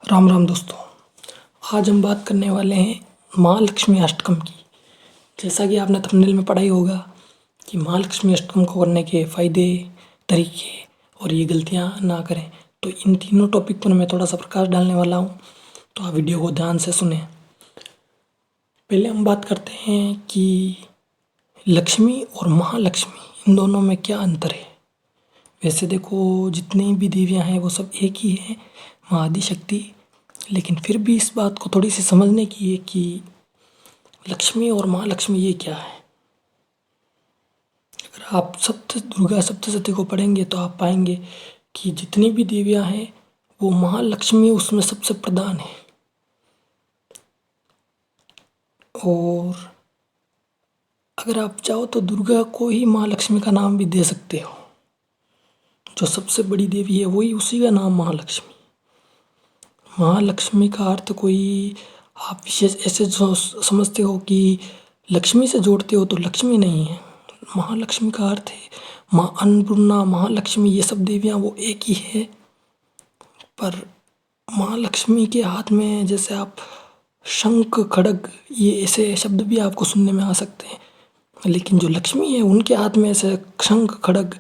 राम राम दोस्तों। आज हम बात करने वाले हैं महालक्ष्मी अष्टकम की। जैसा कि आपने थंबनेल में पढ़ा ही होगा कि महालक्ष्मी अष्टकम को करने के फ़ायदे, तरीके और ये गलतियां ना करें, तो इन तीनों टॉपिक पर मैं थोड़ा सा प्रकाश डालने वाला हूँ, तो आप वीडियो को ध्यान से सुने। पहले हम बात करते हैं कि लक्ष्मी और महालक्ष्मी इन दोनों में क्या अंतर है। वैसे देखो, जितनी भी देवियाँ हैं वो सब एक ही हैं, माँ आदिशक्ति। लेकिन फिर भी इस बात को थोड़ी सी समझने की है कि लक्ष्मी और महालक्ष्मी ये क्या है। अगर आप दुर्गा सप्तशती को पढ़ेंगे तो आप पाएंगे कि जितनी भी देवियाँ हैं वो महालक्ष्मी उसमें सबसे प्रधान है। और अगर आप चाहो तो दुर्गा को ही महालक्ष्मी का नाम भी दे सकते हो। जो सबसे बड़ी देवी है वही, उसी का नाम महालक्ष्मी। महालक्ष्मी का अर्थ कोई आप विशेष ऐसे जो समझते हो कि लक्ष्मी से जोड़ते हो तो लक्ष्मी नहीं है। महालक्ष्मी का अर्थ है माँ अन्नपूर्णा, महालक्ष्मी, ये सब देवियाँ वो एक ही है। पर महालक्ष्मी के हाथ में जैसे आप शंख, खड्ग, ये ऐसे शब्द भी आपको सुनने में आ सकते हैं। लेकिन जो लक्ष्मी है उनके हाथ में ऐसे शंख, खड्ग,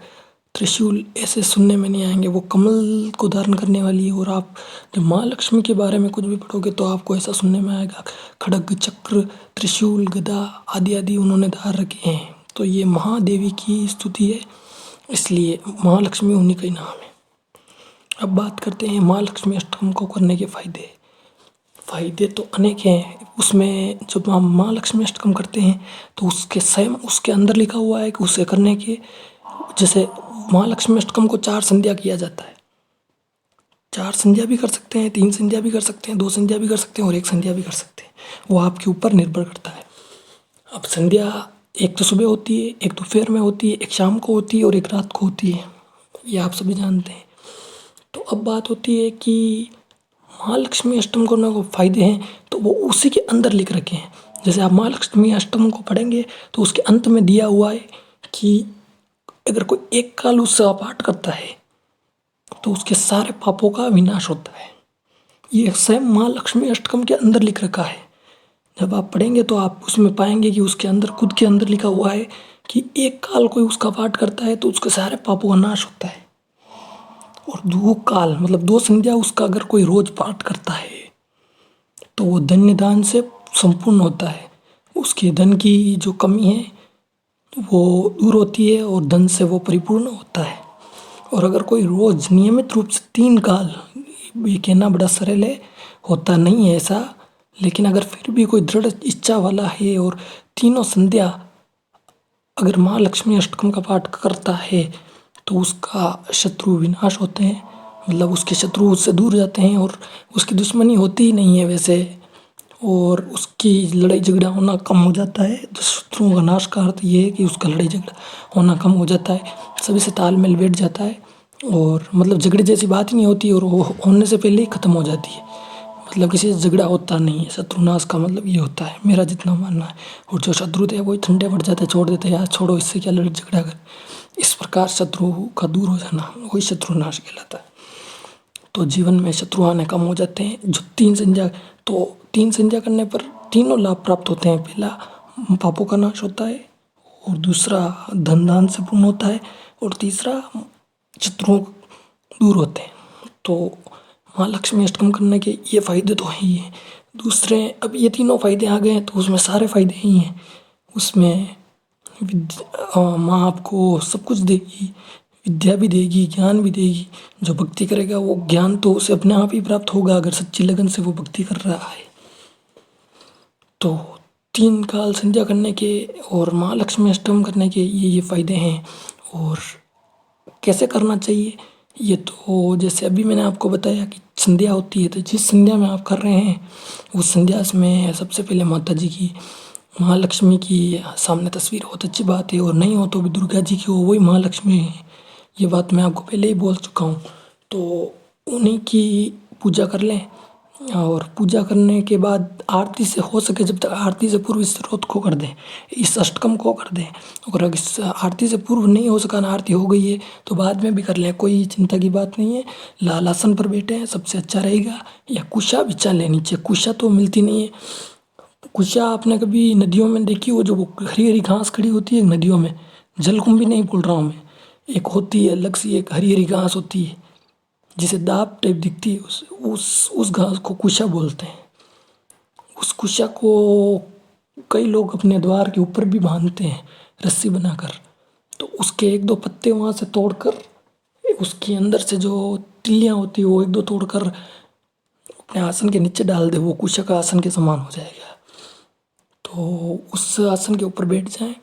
त्रिशूल ऐसे सुनने में नहीं आएंगे। वो कमल को धारण करने वाली है। और आप जब माँ लक्ष्मी के बारे में कुछ भी पढ़ोगे तो आपको ऐसा सुनने में आएगा, खड्ग, चक्र, त्रिशूल, गदा आदि आदि उन्होंने धार रखे हैं। तो ये महादेवी की स्तुति है, इसलिए महालक्ष्मी उन्हीं का ही नाम है। अब बात करते हैं महालक्ष्मी अष्टकम को करने के फायदे। फायदे तो अनेक हैं। उसमें जब हम महालक्ष्मी अष्टकम करते हैं तो उसके स्वयं उसके अंदर लिखा हुआ है कि उसे करने के, जैसे महालक्ष्मी अष्टकम को 4 संध्या किया जाता है। 4 संध्या भी कर सकते हैं, 3 संध्या भी कर सकते हैं, 2 संध्या भी कर सकते हैं और 1 संध्या भी कर सकते हैं। वो आपके ऊपर निर्भर करता है। अब संध्या एक तो सुबह होती है, एक दोपहर में होती है, एक शाम को होती है और एक रात को होती है। ये आप सभी जानते हैं। तो अब बात होती है कि महालक्ष्मी अष्टम करने को फायदे हैं तो वो उसी के अंदर लिख रखे हैं। जैसे आप महालक्ष्मी अष्टम को पढ़ेंगे तो उसके अंत में दिया हुआ है कि अगर कोई एक काल उससे पाठ करता है तो उसके सारे पापों का विनाश होता है। ये स्वयं महालक्ष्मी अष्टकम के अंदर लिख रखा है। जब आप पढ़ेंगे तो आप उसमें पाएंगे कि उसके अंदर, खुद के अंदर लिखा हुआ है कि एक काल कोई उसका पाठ करता है तो उसके सारे पापों का नाश होता है। और 2 काल मतलब 2 संध्या उसका अगर कोई रोज पाठ करता है तो वो धन्य दान से संपूर्ण होता है। उसके धन की जो कमी है वो दूर होती है और धन से वो परिपूर्ण होता है। और अगर कोई रोज नियमित रूप से 3 काल, ये कहना बड़ा सरल है, होता नहीं है ऐसा, लेकिन अगर फिर भी कोई दृढ़ इच्छा वाला है और तीनों संध्या अगर महालक्ष्मी अष्टकम का पाठ करता है तो उसका शत्रु विनाश होते हैं। मतलब उसके शत्रु उससे दूर जाते हैं और उसकी दुश्मनी होती ही नहीं है वैसे, और उसकी लड़ाई झगड़ा होना कम हो जाता है। तो शत्रुओं का नाश का अर्थ ये है कि उसका लड़ाई झगड़ा होना कम हो जाता है, सभी से तालमेल बैठ जाता है और मतलब झगड़े जैसी बात ही नहीं होती और वो होने से पहले ही ख़त्म हो जाती है। मतलब किसी से झगड़ा होता नहीं है। शत्रुनाश का मतलब ये होता है, मेरा जितना मानना है। और जो शत्रु थे वही ठंडे पड़ जाते, छोड़ देते, यार छोड़ो, इससे क्या लड़ झगड़ा कर। इस प्रकार शत्रु का दूर हो जाना वही शत्रुनाश कहलाता है। तो जीवन में शत्रु आने कम हो जाते हैं। जो 3 संध्या, तो 3 संध्या करने पर तीनों लाभ प्राप्त होते हैं। पहला पापों का नाश होता है, और दूसरा धन दान से पूर्ण होता है, और तीसरा शत्रुओं दूर होते हैं। तो महालक्ष्मी अष्टकम करने के ये फायदे तो ही हैं। दूसरे, अब ये तीनों फायदे आ गए हैं तो उसमें सारे फायदे ही हैं। उसमें माँ आपको सब कुछ देगी, विद्या भी देगी, ज्ञान भी देगी। जो भक्ति करेगा वो ज्ञान तो उसे अपने आप ही प्राप्त होगा अगर सच्ची लगन से वो भक्ति कर रहा है। तो 3 काल संध्या करने के और महालक्ष्मी अष्टकम करने के ये फायदे हैं। और कैसे करना चाहिए, ये तो जैसे अभी मैंने आपको बताया कि संध्या होती है, तो जिस संध्या में आप कर रहे हैं उस संध्या में सबसे पहले माता जी की, महालक्ष्मी की सामने तस्वीर बहुत अच्छी बात है। और नहीं हो तो भी दुर्गा जी की हो, वही महालक्ष्मी है। ये बात मैं आपको पहले ही बोल चुका हूँ। तो उन्हीं की पूजा कर लें और पूजा करने के बाद आरती से हो सके जब तक आरती से पूर्व इस स्रोत को कर दें, इस अष्टकम को कर दें। और अगर इस आरती से पूर्व नहीं हो सका ना, आरती हो गई है तो बाद में भी कर लें, कोई चिंता की बात नहीं है। लाल आसन पर बैठे हैं सबसे अच्छा रहेगा, या कुशा बिछा लें नीचे। कुशा तो मिलती नहीं है। कुशा आपने कभी नदियों में देखी हो, जो वो हरी हरी घास खड़ी होती है नदियों में, जलकुंभी नहीं बोल रहा हूँ मैं, एक होती है अलग सी, एक हरी हरी घास होती है जिसे दाब टाइप दिखती है, उस घास को कुशा बोलते हैं। उस कुशा को कई लोग अपने द्वार के ऊपर भी बांधते हैं रस्सी बनाकर। तो उसके एक दो पत्ते वहाँ से तोड़कर, उसके अंदर से जो तिल्लियाँ होती है वो एक दो तोड़कर अपने आसन के नीचे डाल दे, वो कुशा का आसन के समान हो जाएगा। तो उस आसन के ऊपर बैठ जाएं,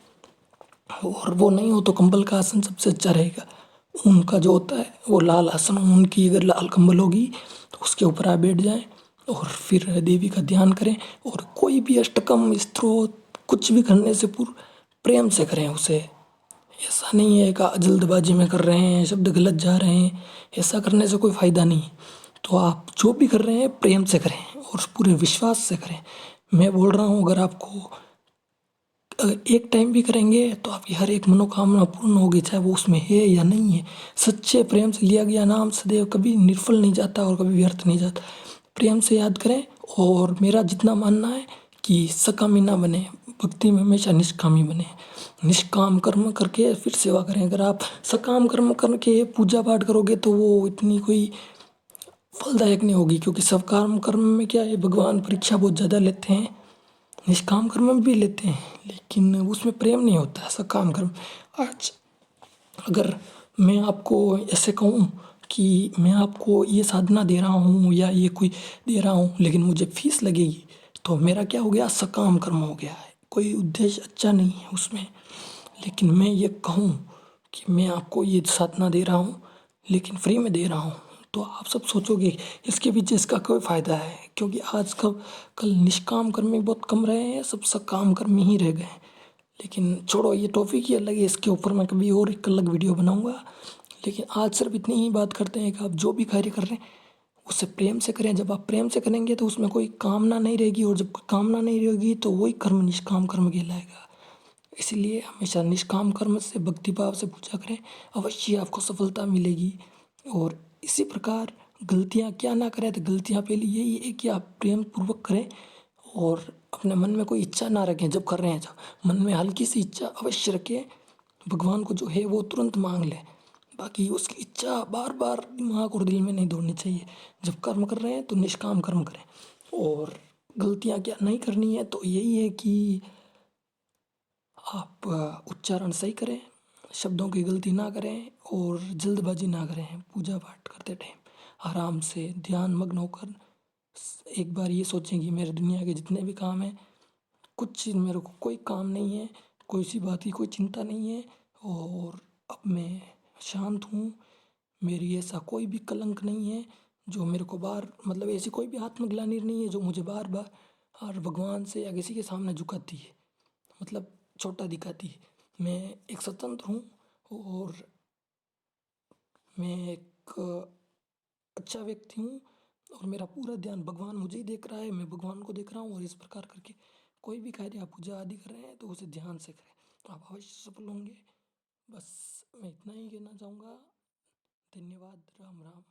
और वो नहीं हो तो कंबल का आसन सबसे अच्छा रहेगा। ऊन का जो होता है वो लाल आसन, ऊन की अगर लाल कंबल होगी तो उसके ऊपर आप बैठ जाएं और फिर देवी का ध्यान करें। और कोई भी अष्टकम स्तोत्र कुछ भी करने से पूर्व प्रेम से करें उसे। ऐसा नहीं है कि जल्दबाजी में कर रहे हैं, शब्द गलत जा रहे हैं, ऐसा करने से कोई फ़ायदा नहीं है। तो आप जो भी कर रहे हैं प्रेम से करें और पूरे विश्वास से करें। मैं बोल रहा हूँ, अगर आपको अगर एक टाइम भी करेंगे तो आपकी हर एक मनोकामना पूर्ण होगी, चाहे वो उसमें है या नहीं है। सच्चे प्रेम से लिया गया नाम सदैव कभी निर्फल नहीं जाता और कभी व्यर्थ नहीं जाता। प्रेम से याद करें। और मेरा जितना मानना है कि सकामी ना बने, भक्ति में हमेशा निष्कामी बने। निष्काम कर्म करके फिर सेवा करें। अगर आप सकाम कर्म करके पूजा पाठ करोगे तो वो इतनी कोई फलदायक नहीं होगी, क्योंकि सकाम कर्म में क्या है, भगवान परीक्षा बहुत ज़्यादा लेते हैं। निष्काम कर्म में भी लेते हैं लेकिन उसमें प्रेम नहीं होता है सकाम कर्म। आज अगर मैं आपको ऐसे कहूँ कि मैं आपको ये साधना दे रहा हूँ या ये कोई दे रहा हूँ लेकिन मुझे फीस लगेगी, तो मेरा क्या हो गया, सकाम कर्म हो गया है, कोई उद्देश्य अच्छा नहीं है उसमें। लेकिन मैं ये कहूँ कि मैं आपको ये साधना दे रहा हूँ लेकिन फ्री में दे रहा हूँ, तो आप सब सोचोगे इसके पीछे इसका कोई फ़ायदा है, क्योंकि आज कल निष्काम कर्मी बहुत कम रहे हैं, सब सकाम कर्मी ही रह गए हैं। लेकिन छोड़ो, ये टॉपिक ही अलग है, इसके ऊपर मैं कभी और एक अलग वीडियो बनाऊंगा। लेकिन आज सिर्फ इतनी ही बात करते हैं कि आप जो भी कार्य कर रहे हैं उसे प्रेम से करें। जब आप प्रेम से करेंगे तो उसमें कोई कामना नहीं रहेगी, और जब कोई कामना नहीं रहेगी तो वही कर्म निष्काम कर्म कहलाएगा। इसलिए हमेशा निष्काम कर्म से भक्ति भाव से पूजा करें, अवश्य आपको सफलता मिलेगी। और इसी प्रकार गलतियाँ क्या ना करें, तो गलतियाँ पहले यही है कि आप प्रेम पूर्वक करें और अपने मन में कोई इच्छा ना रखें। जब कर रहे हैं जब मन में हल्की सी इच्छा अवश्य रखें, भगवान को जो है वो तुरंत मांग लें। बाकी उसकी इच्छा बार बार दिमाग और दिल में नहीं दौड़नी चाहिए। जब कर्म कर रहे हैं तो निष्काम कर्म करें। और गलतियाँ क्या नहीं करनी है, तो यही है कि आप उच्चारण सही करें, शब्दों की गलती ना करें और जल्दबाजी ना करें। पूजा पाठ करते टाइम आराम से ध्यान मग्न होकर एक बार ये सोचें कि मेरे दुनिया के जितने भी काम हैं, कुछ चीज़ मेरे को कोई काम नहीं है, कोई सी बात की कोई चिंता नहीं है, और अब मैं शांत हूँ। मेरी ऐसा कोई भी कलंक नहीं है जो मेरे को बार मतलब ऐसी कोई भी आत्मग्लानि नहीं है जो मुझे बार बार और भगवान से या किसी के सामने झुकाती है, मतलब छोटा दिखाती है। मैं एक स्वतंत्र हूँ और मैं एक अच्छा व्यक्ति हूँ, और मेरा पूरा ध्यान भगवान मुझे ही देख रहा है, मैं भगवान को देख रहा हूँ। और इस प्रकार करके कोई भी कार्य आप पूजा आदि कर रहे हैं तो उसे ध्यान से करें, तो आप अवश्य सफल होंगे। बस मैं इतना ही कहना चाहूँगा। धन्यवाद। राम राम।